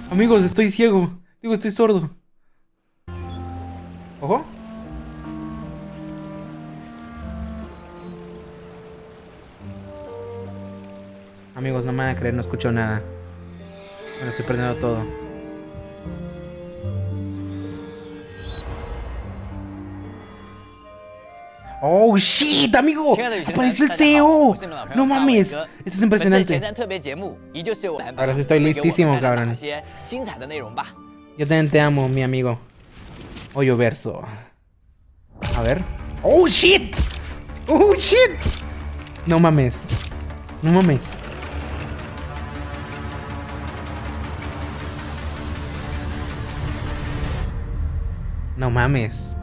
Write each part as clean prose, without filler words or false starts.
Amigos, estoy ciego. Digo, estoy sordo. Ojo. Amigos, no me van a creer, no escucho nada. Me lo estoy perdiendo todo. ¡Oh, shit, amigo! ¡Apareció el CEO! ¡No mames! Esto es impresionante. Ahora sí estoy listísimo, cabrón. Yo también te amo, mi amigo. Hoyo verso. A ver. ¡Oh, shit! ¡Oh, shit! No mames. No mames. No mames.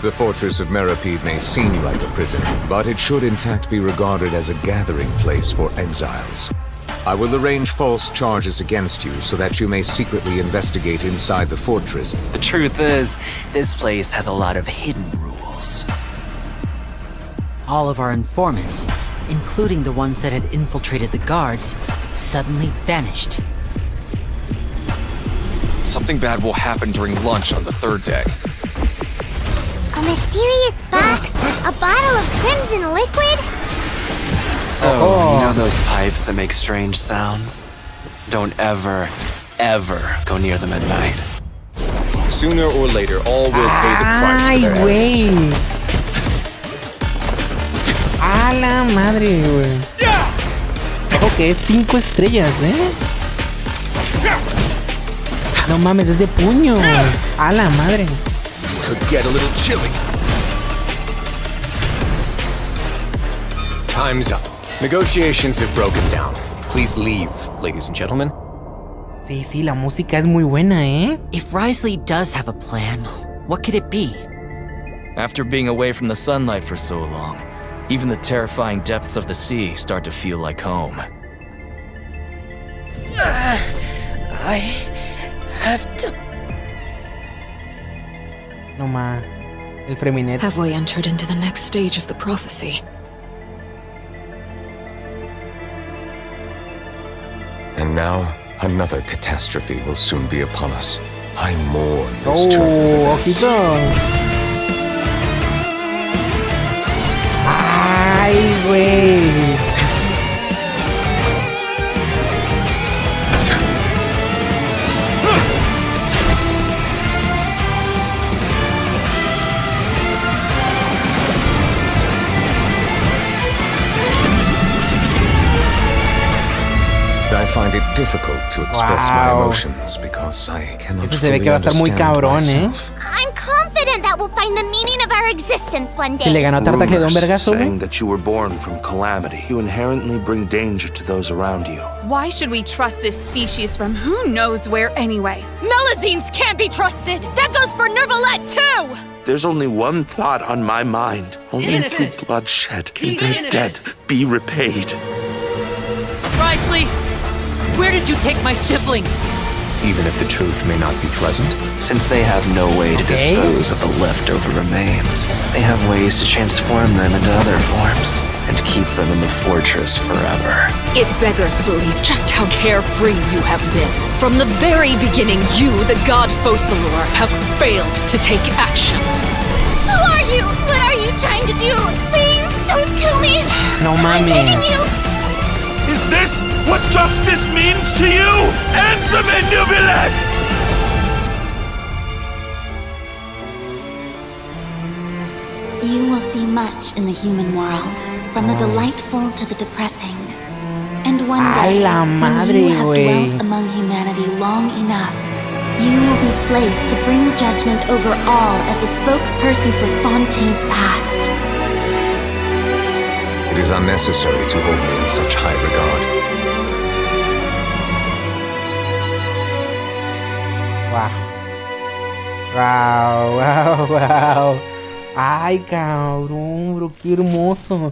The fortress of Meripede may seem like a prison, but it should in fact be regarded as a gathering place for exiles. I will arrange false charges against you so that you may secretly investigate inside the fortress. The truth is, this place has a lot of hidden rules. All of our informants, including the ones that had infiltrated the guards, suddenly vanished. Something bad will happen during lunch on the third day. A mysterious box? A bottle of crimson liquid? So, you know those pipes that make strange sounds? Don't ever, ever go near them at night. Sooner or later, all will pay the price for their güey! ¡A la madre, güey! Ojo que es 5 estrellas, ¿eh? No mames, es de puños. ¡A la madre! This could get a little chilly. Time's up. Negotiations have broken down. Please leave, ladies and gentlemen. Sí, sí, la música es muy buena, ¿eh? If Risley does have a plan, what could it be? After being away from the sunlight for so long, even the terrifying depths of the sea start to feel like home. I have to... No ma. El Freminet. Have we entered into the next stage of the prophecy? And now, another catastrophe will soon be upon us. I mourn this turn of events. ¡Ay, güey! I find it difficult to express my emotions because I cannot Ese se ve que va a estar muy cabrón, ¿eh? I'm confident that we'll find the meaning of our existence one day. Si le ganó a Tartac, le da un vergazo, saying güey. that you were born from calamity. You inherently bring danger to those around you. Why should we trust this species from who knows where anyway? Melazines can't be trusted! That goes for Nervalette too! There's only one thought on my mind. Only through bloodshed can their debt be repaid. Risley! Where did you take my siblings? Even if the truth may not be pleasant, since they have no way to dispose of the leftover remains, they have ways to transform them into other forms and keep them in the fortress forever. It beggars belief just how carefree you have been. From the very beginning, you, the god Focalor, have failed to take action. Who are you? What are you trying to do? Please, don't kill me! No I'm begging you! mames. Is this what justice means to you? Answer me, Nubilette! You will see much in the human world, from the delightful to the depressing. And one day, la when madre, you have güey. dwelt among humanity long enough, you will be placed to bring judgment over all as a spokesperson for Fontaine's past. It is unnecessary to hold me in such high regard. Wow. Wow, wow, wow. Ay, cabrón, bro, qué hermoso.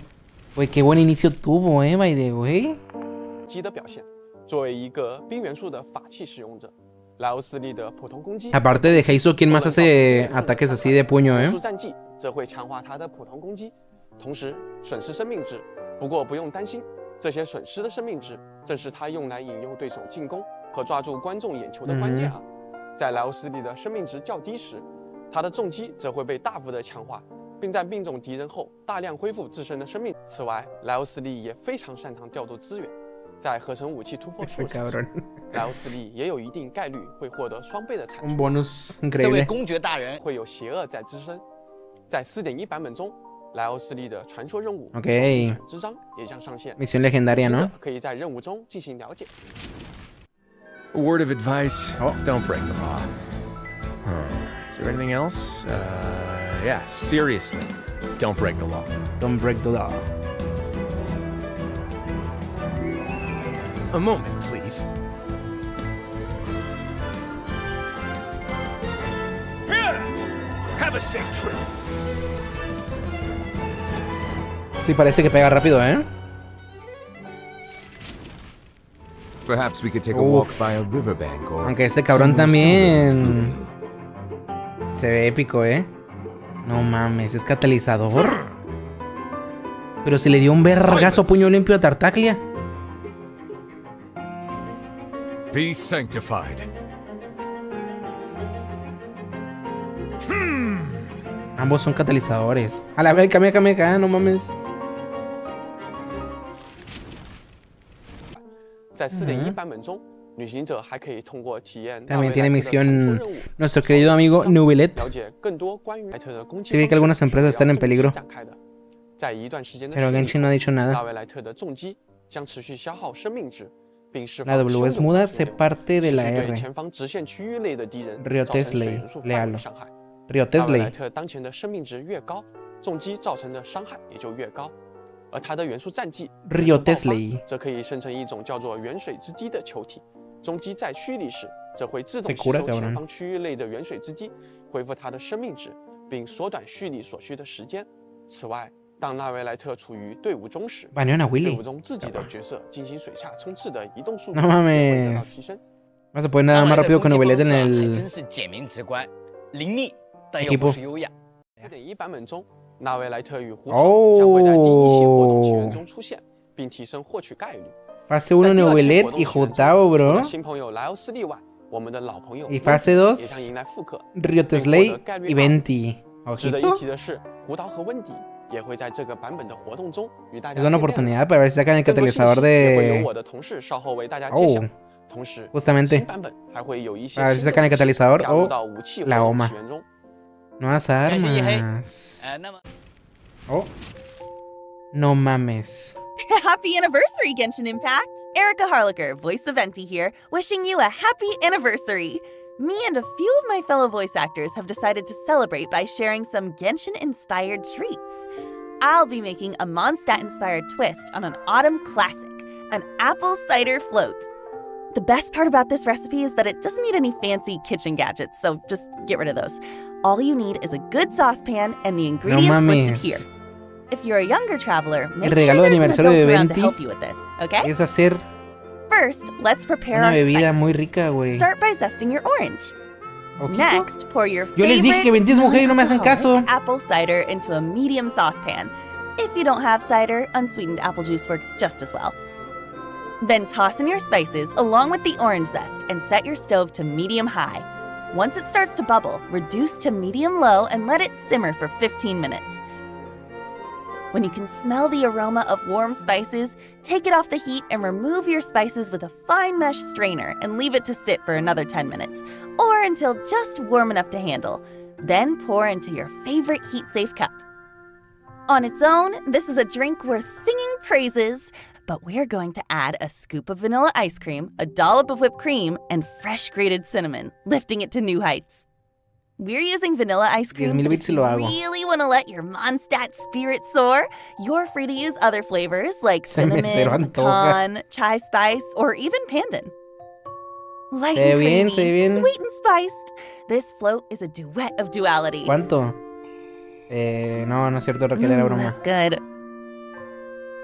Güey, qué buen inicio tuvo, by the way. 击的表现，作为一个冰元素的法器使用者，莱欧斯利的普通攻击。 Aparte de Heizo, ¿quién más hace ataques así de puño, 武术战绩则会强化他的普通攻击，同时损失生命值。不过不用担心，这些损失的生命值正是它用来引诱对手进攻和抓住观众眼球的关键啊。在莱欧斯利的生命值较低时，它的重击则会被大幅的强化，并在命中敌人后大量恢复自身的生命。此外，莱欧斯利也非常擅长调度资源，在合成武器突破数场时，莱欧斯利也有一定概率会获得双倍的产出。这位公爵大人会有邪恶在滋生。在 4.1 版本中，莱欧斯利的传说任务之章也将上线， Misión legendaria, ¿no? 可以在任务中进行了解。 A word of advice: don't break the law. Is there anything else? Yeah, seriously, don't break the law. Don't break the law. A moment, please. Here! Have a safe trip. Sí, parece que pega rápido, ¿eh? Perhaps we could take a walk by a riverbank or aunque ese cabrón también se ve épico, ¿eh? No mames, es catalizador. Pero se le dio un vergazo puño limpio a Tartaglia. Be sanctified. Ambos son catalizadores. A la vez, meca, no mames. 在 4.1 版本中，旅行者还可以通过体验 También tiene misión nuestro querido amigo Nubilet. 了解更多关于莱特的攻击。 Se ve que algunas empresas están en peligro. 在一段时间的 Pero Genshin no ha dicho nada. 大卫莱特的重击将持续消耗生命值，并释 La 放 W es muda, se parte de la 对 R. 前方直线区域内的敌人 Rio 造成水 Tesley, 元素范围 léalo. 伤害。 Rio 大卫莱 Tesley. 特当前的生命值越高，重击造成的伤害也就越高。 而它的元素战绩 Rio Tesley 则可以生成一种叫做远水之滴的球体，中击在蓄力时，则会自动 Se 吸 cura, 收 cabrón. 前方区域内的远水之滴，恢复它的生命值，并缩短蓄力所需的时间。此外，当纳维莱特处于队伍中时， Banearon a 队 Willy. 伍中自己的角色进行水下冲刺的移动速度 No 也会得到 mames. 提升。 No se puede nada más rápido que Nubilet en 还 el 真是简明直观，凌厉但又不失优雅。 4.1 版本中，纳维莱特与胡桃将会在第一期活动起源中出现，并提升获取概率。 Fase 1 Nubilet y Jutao, bro. 新朋友莱欧斯利外，我们的老朋友 Y fase 2也将迎来复刻。 Rio Tesley y Venti. 值得一提 Ojito. 的是，胡桃和温迪也会在这个版本的活动中与大家 Es una 见面。 oportunidad para ver si sacan el 更多信息 catalizador 也会由 de. 我的同事稍后为大家揭晓。同时， Justamente 新版本还会有一些 para ver si 新 sacan el 的武器 catalizador 加入 o 到武器活 la 动 OMA. 起源中。 Nuevas armas. 那么 Oh. No mames. Happy anniversary, Genshin Impact! Erica Harlicker, voice of Venti here, wishing you a happy anniversary! Me and a few of my fellow voice actors have decided to celebrate by sharing some Genshin-inspired treats. I'll be making a Mondstadt-inspired twist on an autumn classic, an apple cider float. The best part about this recipe is that it doesn't need any fancy kitchen gadgets, so just get rid of those. All you need is a good saucepan and the ingredients listed here. If you're a younger traveler, make sure there's an adult around to help you with this, okay? Es hacer First, let's prepare una our bebida spices. muy rica, güey. Start by zesting your orange. Ojito. Next, pour your Yo les dije que Venti es mujer y no me hacen caso. non-alcoholic apple cider into a medium saucepan. If you don't have cider, unsweetened apple juice works just as well. Then toss in your spices along with the orange zest and set your stove to medium-high. Once it starts to bubble, reduce to medium-low and let it simmer for 15 minutes. When you can smell the aroma of warm spices, take it off the heat and remove your spices with a fine mesh strainer and leave it to sit for another 10 minutes, or until just warm enough to handle. Then pour into your favorite heat-safe cup. On its own, this is a drink worth singing praises, but we're going to add a scoop of vanilla ice cream, a dollop of whipped cream, and fresh grated cinnamon, lifting it to new heights. We're using vanilla ice cream, 10,000 but bits if y lo you hago. really want to let your Mondstadt spirit soar, you're free to use other flavors like Se me cinnamon, antoja. pecan, chai spice, or even pandan. Light Se and ve bien, creamy, se ve bien. sweet and spiced, this float is a duet of duality. ¿Cuánto? No es cierto, Raquel, era broma. That's good.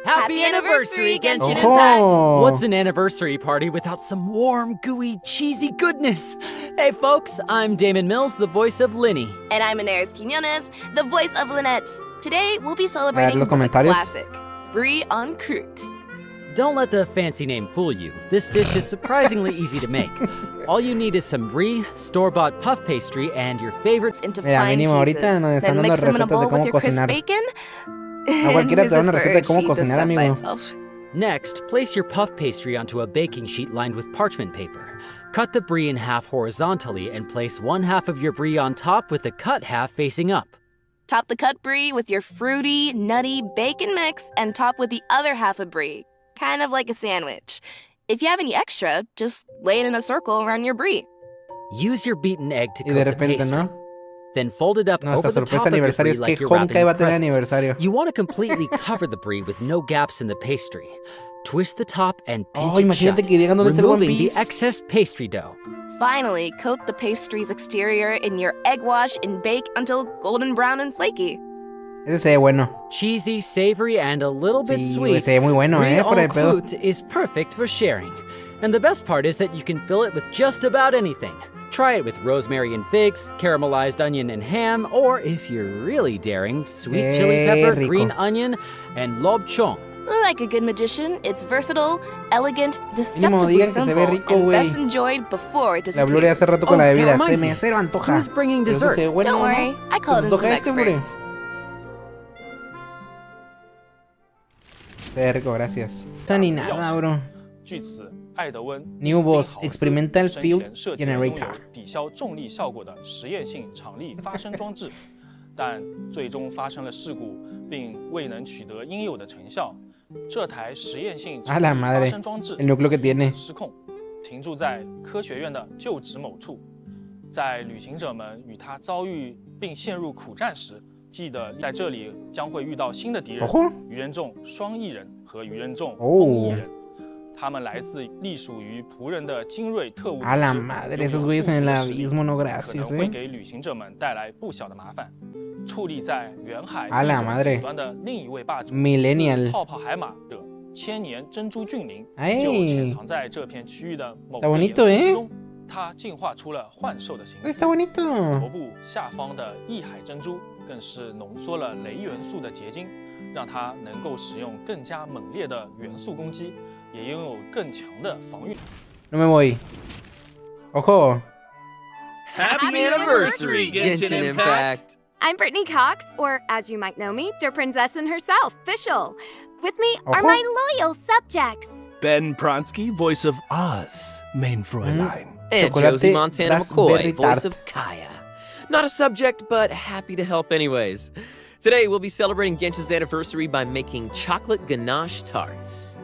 Happy anniversary, Genshin Ojo. Impact! What's an anniversary party without some warm, gooey, cheesy goodness? Hey folks, I'm Damon Mills, the voice of Linny. And I'm Inares Quiñones, the voice of Lynette. Today, we'll be celebrating los the comentarios. classic, Brie en Croûte. don't let the fancy name fool you. This dish is surprisingly easy to make. All you need is some brie, store-bought puff pastry, and your favorites into fine pieces. Then mix them in a bowl with your crisp bacon. A cualquiera te da una receta de cómo cocinar, amigo. Next, place your puff pastry onto a baking sheet lined with parchment paper. Cut the brie in half horizontally and place one half of your brie on top with the cut half facing up. Top the cut brie with your fruity, nutty bacon mix and top with the other half of brie, kind of like a sandwich. If you have any extra, just lay it in a circle around your brie. Use your beaten egg to coat the pastry. ¿no? Then fold it up over the top of your brie like you're wrapping a present. You want to completely cover the brie with no gaps in the pastry. Twist the top and pinch it shut, removing the excess pastry dough. Finally, coat the pastry's exterior in your egg wash and bake until golden brown and flaky. Ese se ve bueno. Cheesy, savory, and a little bit sweet. Se ve muy bueno, Brie en croûte is perfect for sharing. And the best part is that you can fill it with just about anything. Try it with rosemary and figs, caramelized onion and ham, or if you're really daring, sweet chili pepper, green onion, and lobchon. Like a good magician, it's versatile, elegant, deceptively simple, and best enjoyed before it disappears. La Gloria hace rato con la bebida, se me cero antoja. Who's bringing dessert? Don't worry, I called in some experts. Se ve rico, gracias. Está ni nada, bro. New boss, experimental field generator. 抵消重力效果的实验性场力发生装置，但最终发生了事故，并未能取得应有的成效。这台实验性场力发生装置失控，停驻在科学院的旧址某处。在旅行者们与它遭遇并陷入苦战时，记得在这里将会遇到新的敌人——鱼人众双翼人和鱼人众风翼人。他们来自隶属于仆人的精锐特务组织，可能会给旅行者们带来不小的麻烦。矗立在远海顶端的另一位霸主——泡泡海马者千年珍珠峻灵，就潜藏在这片区域的某个岩洞之中。它进化出了幻兽的形态，头部下方的异海珍珠更是浓缩了雷元素的结晶，让它能够使用更加猛烈的元素攻击。 也拥有更强的防御。No me voy. Ojo. Happy anniversary, Genshin Impact. I'm Brittany Cox, or as you might know me, Der Prinzessin herself, Fischl. With me are my loyal subjects. Ben Pronsky, voice of Oz, main Fräulein. And Josie Montana McCoy, voice of Kaya. Not a subject, but happy to help anyways. Today we'll be celebrating Genshin's anniversary by making chocolate ganache tarts.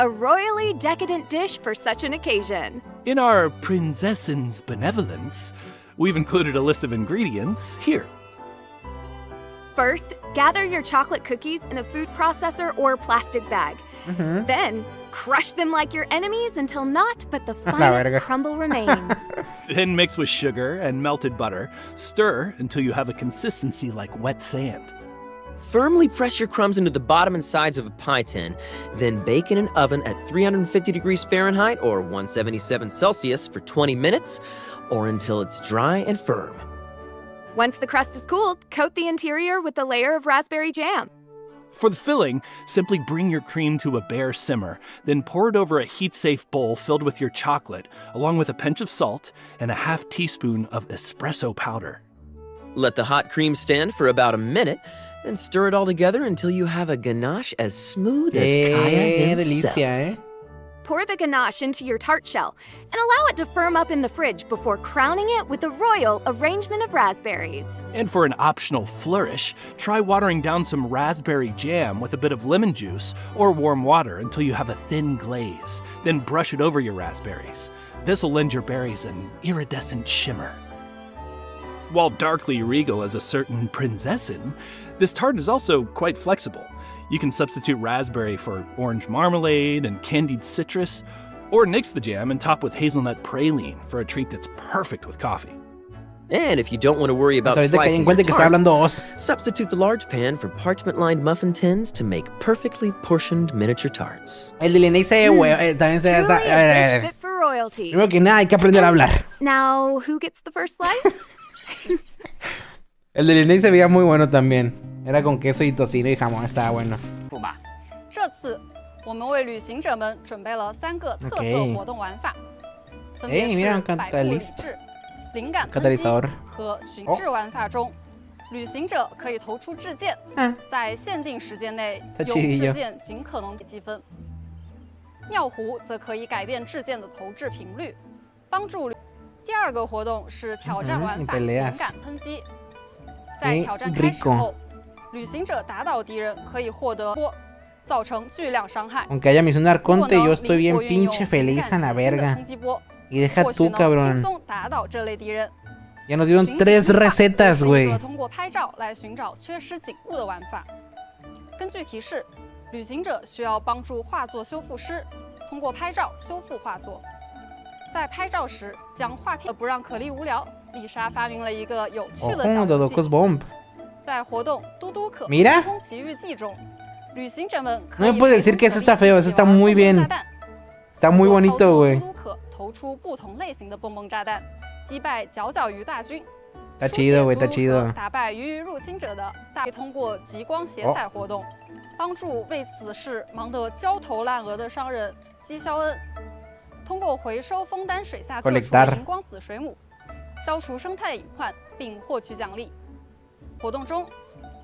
A royally decadent dish for such an occasion. In our Prinzessin's benevolence, we've included a list of ingredients here. First, gather your chocolate cookies in a food processor or plastic bag. Then, crush them like your enemies until naught but the finest crumble remains. Then mix with sugar and melted butter. Stir until you have a consistency like wet sand. Firmly press your crumbs into the bottom and sides of a pie tin, then bake in an oven at 350 degrees Fahrenheit or 177 Celsius for 20 minutes, or until it's dry and firm. Once the crust is cooled, coat the interior with a layer of raspberry jam. For the filling, simply bring your cream to a bare simmer, then pour it over a heat-safe bowl filled with your chocolate, along with a pinch of salt and a half teaspoon of espresso powder. Let the hot cream stand for about a minute, and stir it all together until you have a ganache as smooth as Kaya himself. Pour the ganache into your tart shell and allow it to firm up in the fridge before crowning it with a royal arrangement of raspberries. And for an optional flourish, try watering down some raspberry jam with a bit of lemon juice or warm water until you have a thin glaze. Then brush it over your raspberries. This will lend your berries an iridescent shimmer. While darkly regal as a certain Prinzessin, this tart is also quite flexible. You can substitute raspberry for orange marmalade and candied citrus, or nix the jam and top with hazelnut praline for a treat that's perfect with coffee. And if you don't want to worry about slicing your tart, substitute the large pan for parchment-lined muffin tins to make perfectly portioned miniature tarts. El de Linnea se ve también se Truly a dish fit for royalty. Primero que nada hay que aprender a hablar. Now, who gets the first slice? El de Linnea se veía muy bueno también. Era con queso y tocino y jamón, estaba bueno. 这次我们为旅行者们准备了3个特色活动玩法，分别是百步理智、灵感喷击和寻智玩法中，旅行者可以投出掷箭，在限定时间内用掷箭尽可能积分。妙壶则可以改变掷箭的投掷频率，帮助。第2个活动是挑战玩法灵感喷击，在挑战开始后，旅行者打倒敌人可以获得波，造成巨量伤害。Aunque haya misión de arconte, yo estoy bien pinche feliz a la verga. Y deja tú, cabrón. Ya nos dieron 3 recetas, güey. 通过拍照来寻找缺失景物的玩法。根据提示，旅行者需要帮助画作修复师通过拍照修复画作。在拍照时，将画片不让可莉无聊，丽莎发明了一个有趣的小游戏。在活动嘟嘟可天空奇遇记中，旅行者们可以 No me puedes decir que eso está feo, eso está muy bien. Está muy bonito, güey. 嘟嘟可投出不同类型的蹦蹦炸弹，击败角角鱼大军。Está chido, güey, está chido. 打败鱼入侵者的大，通过极光斜彩活动，帮助为此事忙得焦头烂额的商人姬肖恩。通过回收枫丹水下各处的荧光子水母，消除生态隐患，并获取奖励。活动中，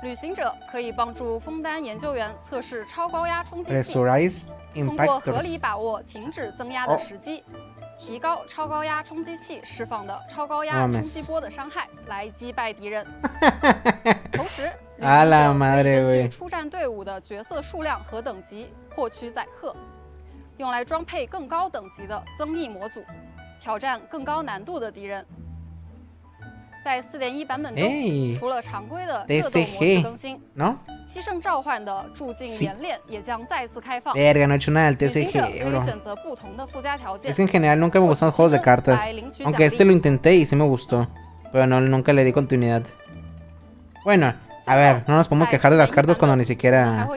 旅行者可以帮助枫丹研究员测试超高压冲击器，通过合理把握停止增压的时机，提高超高压冲击器释放的超高压冲击波的伤害，来击败敌人。同时，旅行者可以根据出战队伍的角色数量和等级获取载荷。用来装配更高等级的增益模组，挑战更高难度的敌人。在 4.1 版本中，除了常规的热斗模式更新，七圣召唤的驻境演练也将再次开放。Verga, no he hecho nada del TCG, bro. Es que en general nunca me gustan los juegos de cartas. Aunque este lo intenté y sí me gustó, pero no, nunca le di continuidad. Bueno, a ver, no nos podemos quejar de las cartas cuando ni siquiera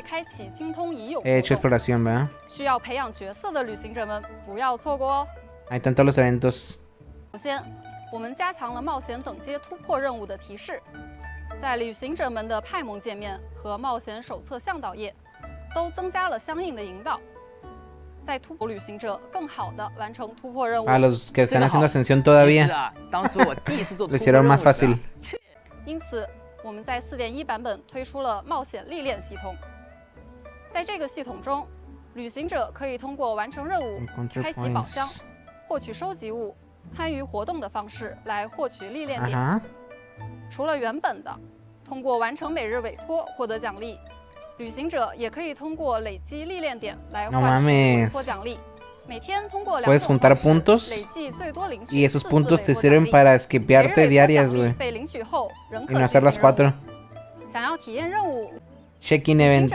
he hecho exploración, ¿verdad? Hay tantos los eventos. 我们加强了冒险等阶突破任务的提示，在旅行者们的派蒙界面和冒险手册向导页都增加了相应的引导，在突破旅行者更好地完成突破任务。A los que están haciendo ascensión todavía, lo hicieron más fácil. 因此，我们在 4.1 版本推出了冒险历练系统。在这个系统中，旅行者可以通过完成任务、开启宝箱、获取收集物、参与活动的方式来获取历练点。除了原本的通过完成每日委托获得奖励，旅行者也可以通过累积历练点来换取委托奖励。每天通过puedes juntar puntos y esos puntos te sirven para skipearte diarias, güey. Y no hacer las 4. 想要体验任务 Check-in event.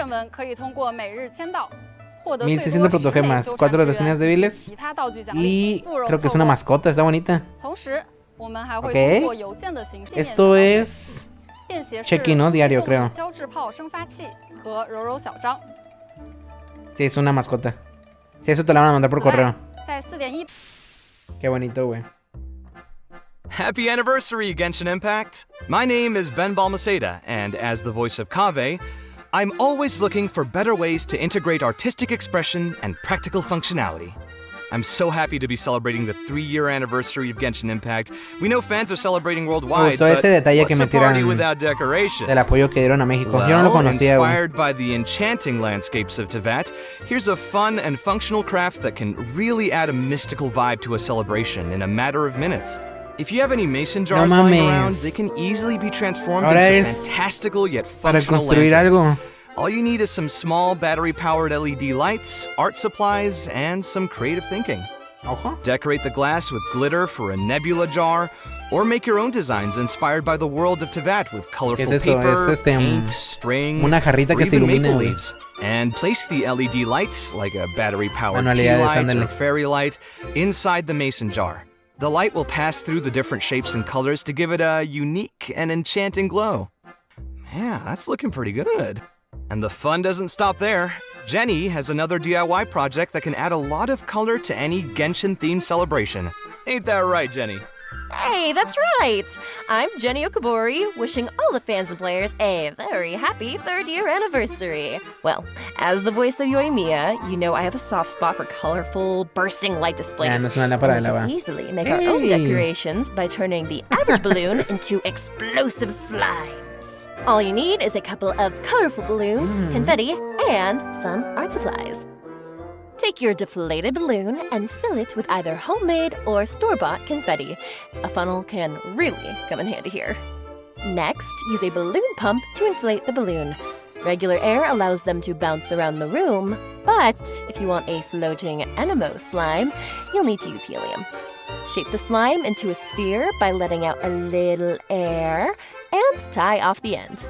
1600 protogemas, 4 reseñas débiles y creo que es una mascota, está bonita. Ok. Esto es check-in, ¿no? Diario, creo. Sí, es una mascota. Sí, eso te la van a mandar por correo. Qué bonito, güey. Happy anniversary, Genshin Impact! My name is Ben Balmaceda, and as the voice of Kaveh, I'm always looking for better ways to integrate artistic expression and practical functionality. I'm so happy to be celebrating the 3-year anniversary of Genshin Impact. We know fans are celebrating worldwide, but what's a party without decorations? Del apoyo que dieron a México. Well, yo no lo conocía, inspired by the enchanting landscapes of Teyvat, here's a fun and functional craft that can really add a mystical vibe to a celebration in a matter of minutes. If you have any mason jars lying around, they can easily be transformed into fantastical yet functional lanterns. All you need is some small battery-powered LED lights, art supplies, and some creative thinking. Decorate the glass with glitter for a nebula jar, or make your own designs inspired by the world of Teyvat with colorful paper, paint, string, or even maple leaves. And place the LED light, like a battery-powered tea light or fairy light, inside the mason jar. The light will pass through the different shapes and colors to give it a unique and enchanting glow. Yeah, that's looking pretty good. And the fun doesn't stop there. Jenny has another DIY project that can add a lot of color to any Genshin-themed celebration. Ain't that right, Jenny? Hey, that's right! I'm Jenny Okabori, wishing all the fans and players a very happy 3rd year anniversary. Well, as the voice of Yoimiya, you know I have a soft spot for colorful, bursting light displays. Ya, no es una lámpara de And we lava. can easily make our own decorations by turning the average balloon into explosive slimes. All you need is a couple of colorful balloons, confetti, and some art supplies. Take your deflated balloon and fill it with either homemade or store-bought confetti. A funnel can really come in handy here. Next, use a balloon pump to inflate the balloon. Regular air allows them to bounce around the room, but if you want a floating Anemo slime, you'll need to use helium. Shape the slime into a sphere by letting out a little air and tie off the end.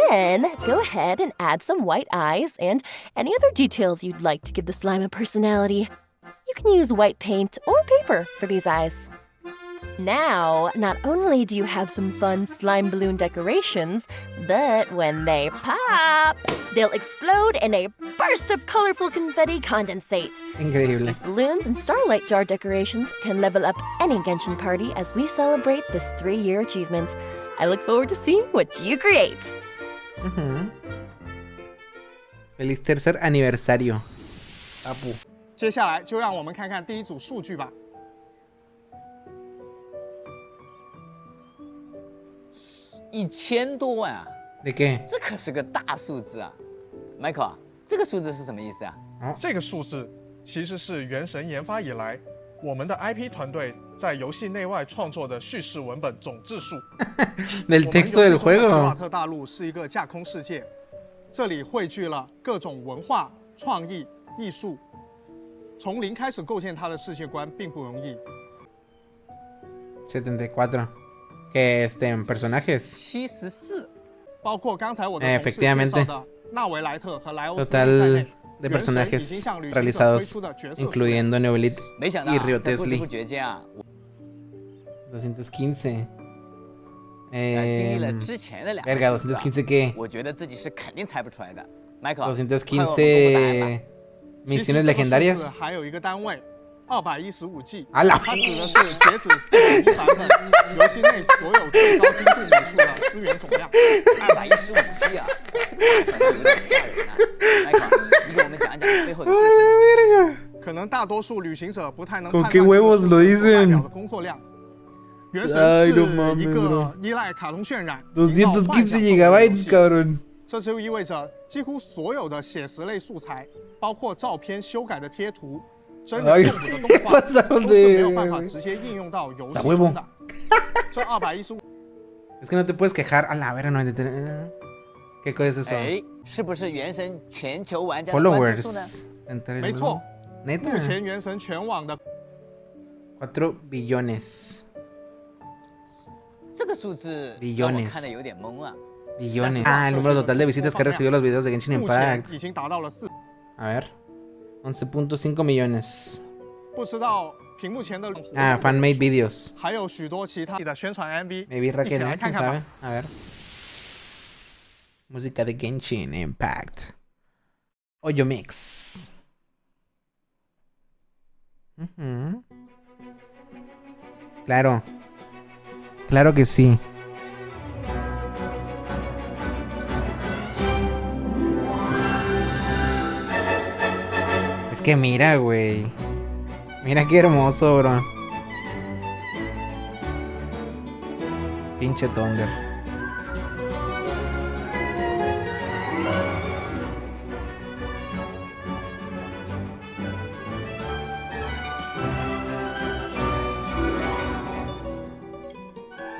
Then, go ahead and add some white eyes and any other details you'd like to give the slime a personality. You can use white paint or paper for these eyes. Now, not only do you have some fun slime balloon decorations, but when they pop, they'll explode in a burst of colorful confetti condensate. Increíble. These balloons and starlight jar decorations can level up any Genshin party as we celebrate this 3-year achievement. I look forward to seeing what you create. Feliz 3er aniversario. Papu. 接下来就让我们看看第一组数据吧。1000多万啊！ ¿De qué？ 这可是个大数字啊 ，Michael 啊，这个数字是什么意思啊？这个数字其实是原神研发以来，我们的 IP 团队在游戏内外创作的叙事文本总字数。Del texto del juego。瓦特大陆是一个架空世界，这里汇聚了各种文化、创意、艺术。从零开始构建它的世界观并不容易。74. Que personajes. 74. 包括刚才我的同事介绍的纳维莱特和莱欧斯在 Total de personajes realizados, incluyendo Neobelit y Rio Tesli. 215. 经历了之前的2个 Verga, 215 qué? 我觉得自己是肯定猜不出来的。Michael 215 misiones legendarias. 还有一个单位215G， 它指的是截止4.1版本游戏内所有最高精度美术的资源总量。215G 啊，这个大小就有点吓人啊。Michael， 你给我们讲讲背后的故事。可能大多数旅行者不太能判断 qué huevos lo dicen？ 代表的工作量。原神是一个依赖卡通渲染、 215 gigabytes, cabrón。 这就意味着几乎所有的写实类素材，包括照片修改的贴图。 真人动捕的动画都是没有办法直接应用到游戏中的。这215 Es que no te puedes quejar. A la vera, no. ¿Qué cosa es eso? 哎，是不是原神全球玩家的关注数呢？没错， Neta. 目前原神全网的4 billones. 这个数字让我看得有点懵啊。Billones. Ah, el número total de visitas que ha recibido los videos de Genshin Impact. 已经达到了4。A ver. 11.5 millones. 不知道屏幕前的 fan-made videos. 还有许多其他的宣传 MV。 Maybe Raquel, 一起来看看吧。 A ver. Música de Genshin Impact. Hoyo Mix. Claro. Claro que sí. Es que mira, güey. Mira qué hermoso, bro. Pinche Thunder.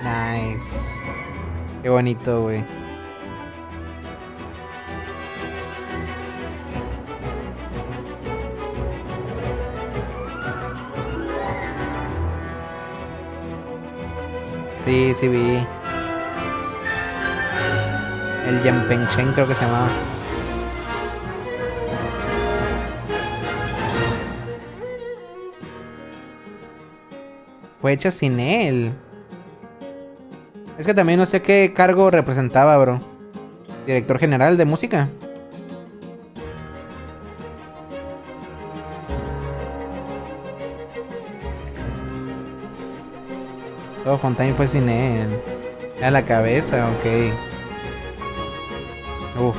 Nice. Qué bonito, güey. Sí, sí vi. El Yampenchen creo que se llamaba. Fue hecha sin él. Es que también no sé qué cargo representaba, bro. Director general de música. Oh, Fontaine fue sin él. A la cabeza, ok. Uf.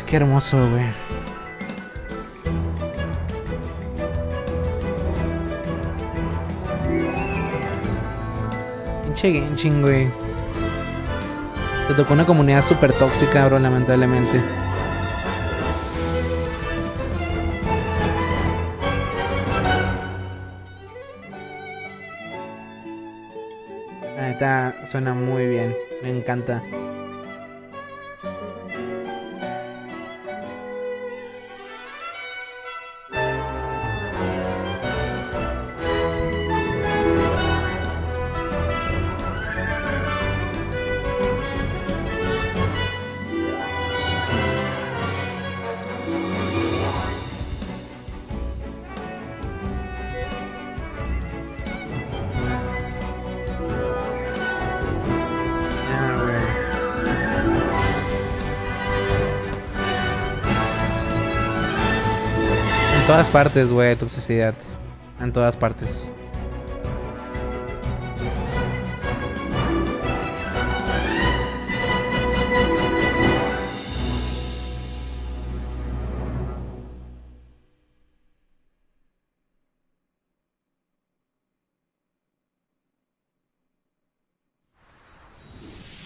Qué hermoso, güey. Pinche Genshin, güey. Te tocó una comunidad súper tóxica, bro, lamentablemente. La neta, suena muy bien. Me encanta. En todas partes, güey, toxicidad. En todas partes.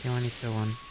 Qué bonito, bueno.